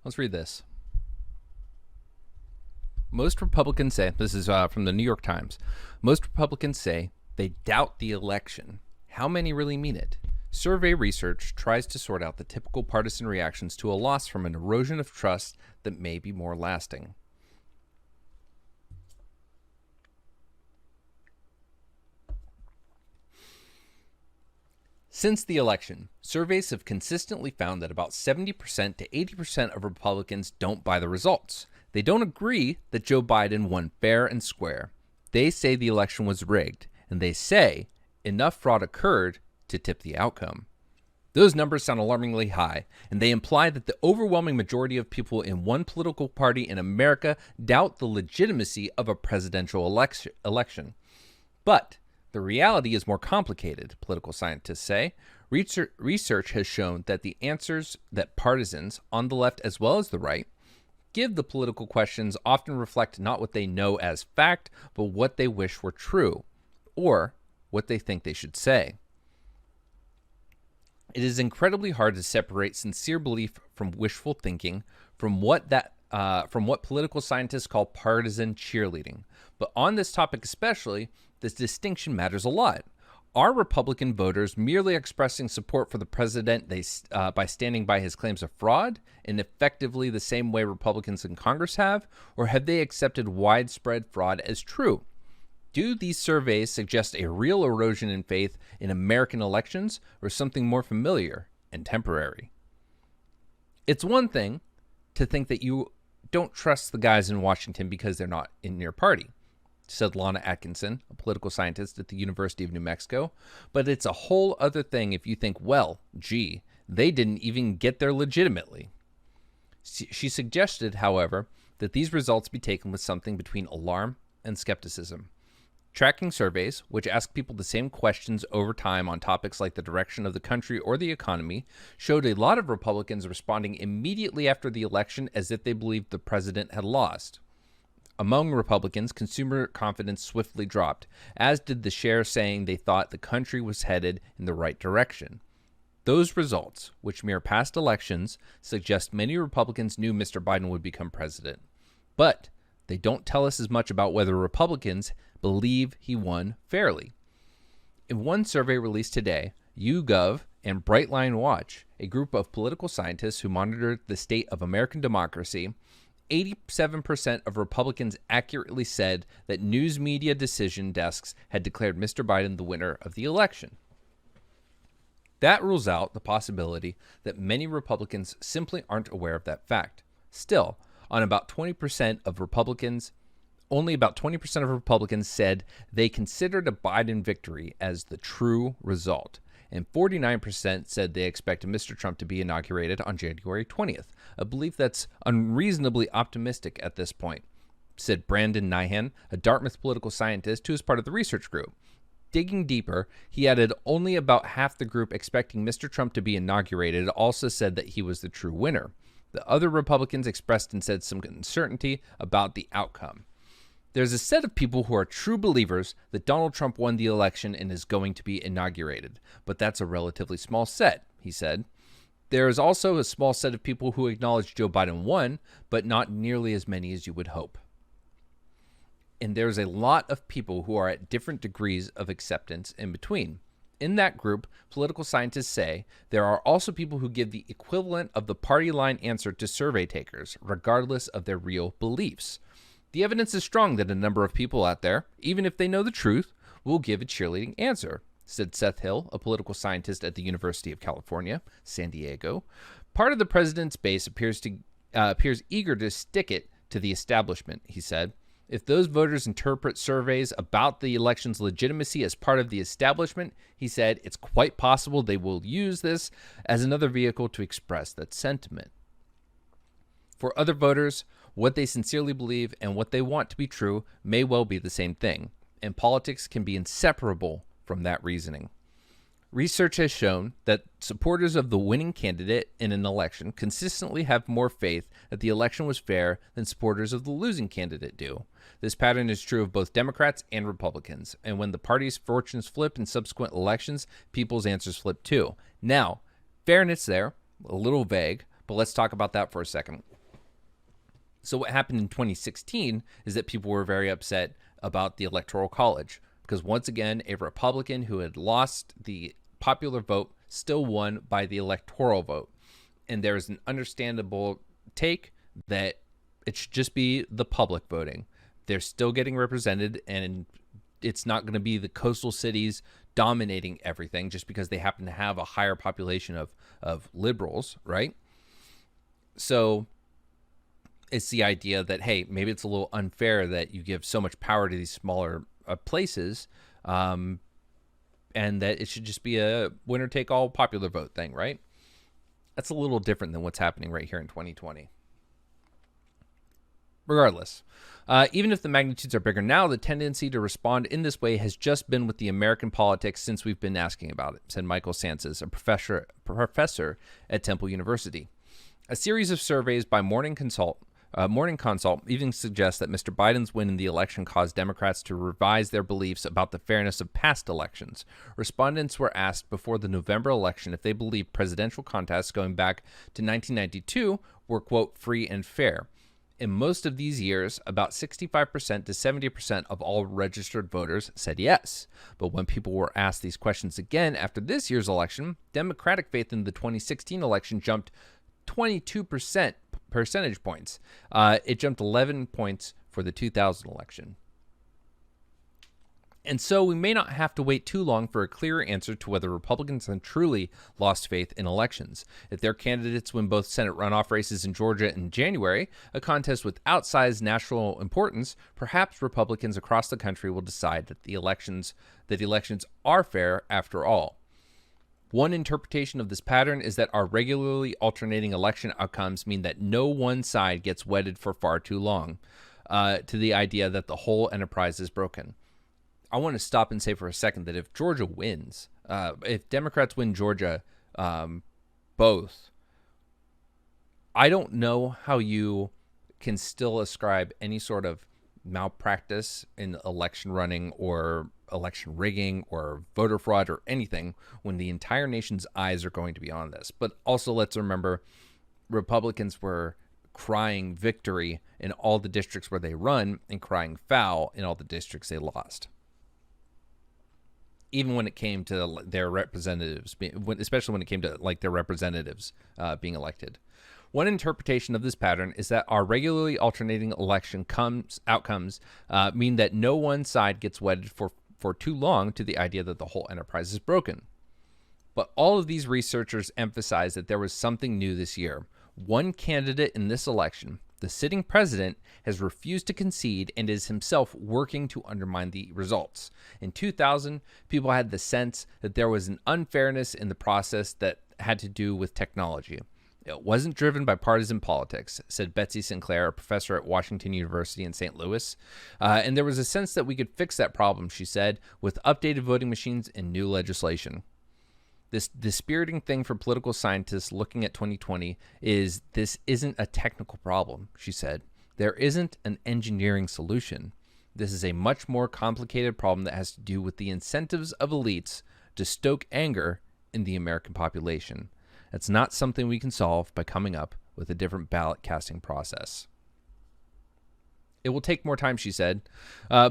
Let's read this. Most Republicans say, this is from the New York Times, most Republicans say they doubt the election. How many really mean it? Survey research tries to sort out the typical partisan reactions to a loss from an erosion of trust that may be more lasting. Since the election, surveys have consistently found that about 70% to 80% of Republicans don't buy the results. They don't agree that Joe Biden won fair and square. They say the election was rigged, and they say enough fraud occurred to tip the outcome. Those numbers sound alarmingly high, and they imply that the overwhelming majority of people in one political party in America doubt the legitimacy of a presidential election. But the reality is more complicated, political scientists say. Research has shown that the answers that partisans, on the left as well as the right, give the political questions often reflect not what they know as fact, but what they wish were true, or what they think they should say. It is incredibly hard to separate sincere belief from wishful thinking, from what political scientists call partisan cheerleading. But on this topic especially, this distinction matters a lot. Are Republican voters merely expressing support for the president by standing by his claims of fraud in effectively the same way Republicans in Congress have, or have they accepted widespread fraud as true? Do these surveys suggest a real erosion in faith in American elections, or something more familiar and temporary? It's one thing to think that you don't trust the guys in Washington because they're not in your party, said Lana Atkinson, a political scientist at the University of New Mexico. But it's a whole other thing if you think, well, gee, they didn't even get there legitimately. She suggested, however, that these results be taken with something between alarm and skepticism. Tracking surveys, which ask people the same questions over time on topics like the direction of the country or the economy, showed a lot of Republicans responding immediately after the election as if they believed the president had lost. Among Republicans, consumer confidence swiftly dropped, as did the share saying they thought the country was headed in the right direction. Those results, which mirror past elections, suggest many Republicans knew Mr. Biden would become president. But they don't tell us as much about whether Republicans believe he won fairly. In one survey released today, YouGov and Brightline Watch, a group of political scientists who monitored the state of American democracy, 87% of Republicans accurately said that news media decision desks had declared Mr. Biden the winner of the election. That rules out the possibility that many Republicans simply aren't aware of that fact. Still, on about 20% of Republicans, only about 20% of Republicans said they considered a Biden victory as the true result, and 49% said they expected Mr. Trump to be inaugurated on January 20th, a belief that's unreasonably optimistic at this point, said Brandon Nyhan, a Dartmouth political scientist who is part of the research group. Digging deeper, he added only about half the group expecting Mr. Trump to be inaugurated also said that he was the true winner. The other Republicans expressed and said some uncertainty about the outcome. There's a set of people who are true believers that Donald Trump won the election and is going to be inaugurated, but that's a relatively small set, he said. There is also a small set of people who acknowledge Joe Biden won, but not nearly as many as you would hope. And there's a lot of people who are at different degrees of acceptance in between. In that group, political scientists say there are also people who give the equivalent of the party line answer to survey takers, regardless of their real beliefs. The evidence is strong that a number of people out there, even if they know the truth, will give a cheerleading answer, said Seth Hill, a political scientist at the University of California, San Diego. Part of the president's base appears eager to stick it to the establishment, he said. If those voters interpret surveys about the election's legitimacy as part of the establishment, he said, it's quite possible they will use this as another vehicle to express that sentiment. For other voters, what they sincerely believe and what they want to be true may well be the same thing, and politics can be inseparable from that reasoning. Research has shown that supporters of the winning candidate in an election consistently have more faith that the election was fair than supporters of the losing candidate do. This pattern is true of both Democrats and Republicans, and when the parties' fortunes flip in subsequent elections, people's answers flip too. Now, fairness there, a little vague, but let's talk about that for a second. So what happened in 2016 is that people were very upset about the Electoral College because once again, a Republican who had lost the popular vote still won by the electoral vote. And there's an understandable take that it should just be the public voting. They're still getting represented, and it's not going to be the coastal cities dominating everything just because they happen to have a higher population of liberals, right? So it's the idea that, hey, maybe it's a little unfair that you give so much power to these smaller places, and that it should just be a winner-take-all popular vote thing, right? That's a little different than what's happening right here in 2020. Regardless, even if the magnitudes are bigger now, the tendency to respond in this way has just been with the American politics since we've been asking about it, said Michael Sanchez, a professor at Temple University. A series of surveys by Morning Consult even suggests that Mr. Biden's win in the election caused Democrats to revise their beliefs about the fairness of past elections. Respondents were asked before the November election if they believed presidential contests going back to 1992 were, quote, free and fair. In most of these years, about 65% to 70% of all registered voters said yes. But when people were asked these questions again after this year's election, Democratic faith in the 2016 election jumped 22 percentage points. It jumped 11 points for the 2000 election. And so we may not have to wait too long for a clearer answer to whether Republicans have truly lost faith in elections. If their candidates win both Senate runoff races in Georgia in January, a contest with outsized national importance, perhaps Republicans across the country will decide that the elections are fair after all. One interpretation of this pattern is that our regularly alternating election outcomes mean that no one side gets wedded for far too long to the idea that the whole enterprise is broken. I want to stop and say for a second that if Georgia wins, if Democrats win Georgia, both, I don't know how you can still ascribe any sort of malpractice in election running or election rigging or voter fraud or anything when the entire nation's eyes are going to be on this. But also let's remember Republicans were crying victory in all the districts where they run and crying foul in all the districts they lost. Even when it came to their representatives, especially when it came to like their representatives being elected. One interpretation of this pattern is that our regularly alternating election outcomes mean that no one side gets wedded for too long to the idea that the whole enterprise is broken. But all of these researchers emphasize that there was something new this year. One candidate in this election, the sitting president, has refused to concede and is himself working to undermine the results. In 2000, people had the sense that there was an unfairness in the process that had to do with technology. It wasn't driven by partisan politics, said Betsy Sinclair, a professor at Washington University in St. Louis. And there was a sense that we could fix that problem, she said, with updated voting machines and new legislation. This dispiriting thing for political scientists looking at 2020 is this isn't a technical problem, she said. There isn't an engineering solution. This is a much more complicated problem that has to do with the incentives of elites to stoke anger in the American population. It's not something we can solve by coming up with a different ballot casting process. It will take more time, she said,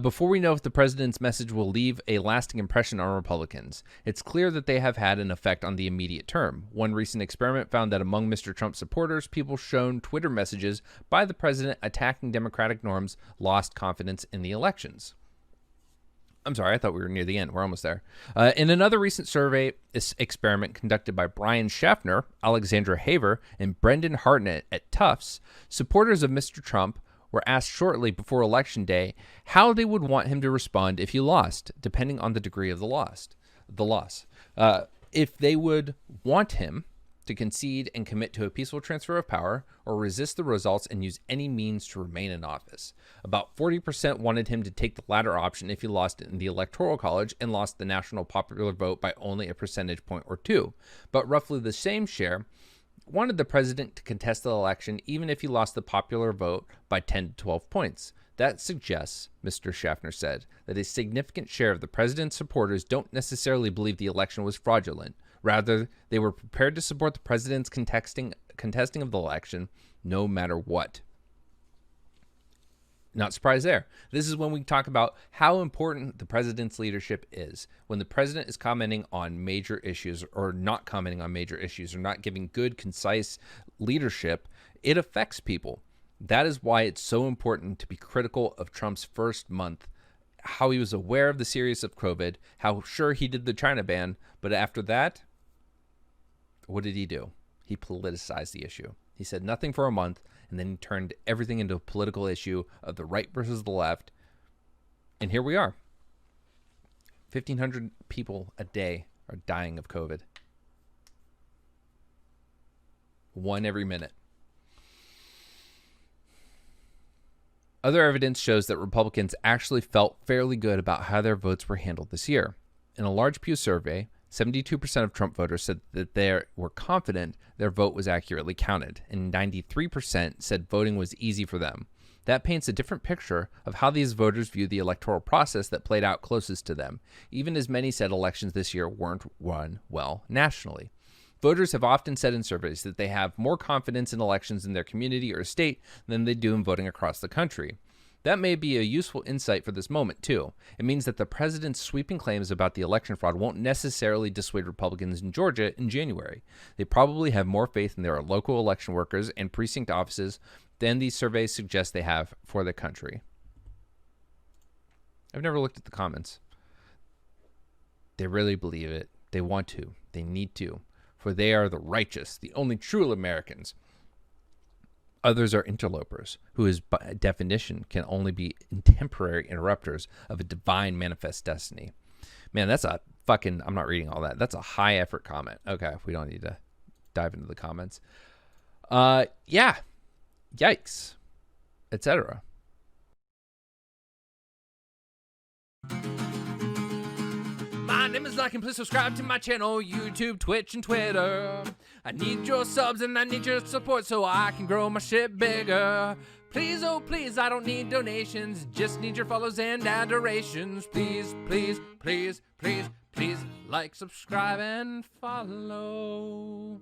before we know if the president's message will leave a lasting impression on Republicans. It's clear that they have had an effect on the immediate term. One recent experiment found that among Mr. Trump's supporters, people shown Twitter messages by the president attacking Democratic norms lost confidence in the elections. I'm sorry, I thought we were near the end. We're almost there. In another recent survey experiment conducted by Brian Schaffner, Alexandra Haver, and Brendan Hartnett at Tufts, supporters of Mr. Trump were asked shortly before Election Day how they would want him to respond if he lost, depending on the degree of the loss. If they would want him to concede and commit to a peaceful transfer of power or resist the results and use any means to remain in office. About 40% wanted him to take the latter option if he lost in the Electoral College and lost the national popular vote by only a percentage point or two. But roughly the same share wanted the president to contest the election even if he lost the popular vote by 10 to 12 points. That suggests, Mr. Schaffner said, that a significant share of the president's supporters don't necessarily believe the election was fraudulent. Rather, they were prepared to support the president's contesting of the election no matter what. Not surprised there. This is when we talk about how important the president's leadership is. When the president is commenting on major issues or not commenting on major issues or not giving good, concise leadership, it affects people. That is why it's so important to be critical of Trump's first month, how he was aware of the seriousness of COVID, how sure he did the China ban, but after that, what did he do? He politicized the issue. He said nothing for a month, and then he turned everything into a political issue of the right versus the left. And here we are. 1,500 people a day are dying of COVID. One every minute. Other evidence shows that Republicans actually felt fairly good about how their votes were handled this year. In a large Pew survey, 72% of Trump voters said that they were confident their vote was accurately counted, and 93% said voting was easy for them. That paints a different picture of how these voters view the electoral process that played out closest to them, even as many said elections this year weren't run well nationally. Voters have often said in surveys that they have more confidence in elections in their community or state than they do in voting across the country. That may be a useful insight for this moment, too. It means that the president's sweeping claims about the election fraud won't necessarily dissuade Republicans in Georgia in January. They probably have more faith in their local election workers and precinct offices than these surveys suggest they have for the country. I've never looked at the comments. They really believe it. They want to. They need to. For they are the righteous, the only true Americans. Others are interlopers, who, as by definition, can only be temporary interrupters of a divine manifest destiny. Man, that's a fucking... I'm not reading all that. That's a high-effort comment. Okay, we don't need to dive into the comments. Yeah. Yikes. Etc. My name is Larkin. Please subscribe to my channel, YouTube, Twitch, and Twitter. I need your subs and I need your support so I can grow my shit bigger. Please, oh please, I don't need donations, just need your follows and adorations. Please, please, please, please, please like, subscribe, and follow.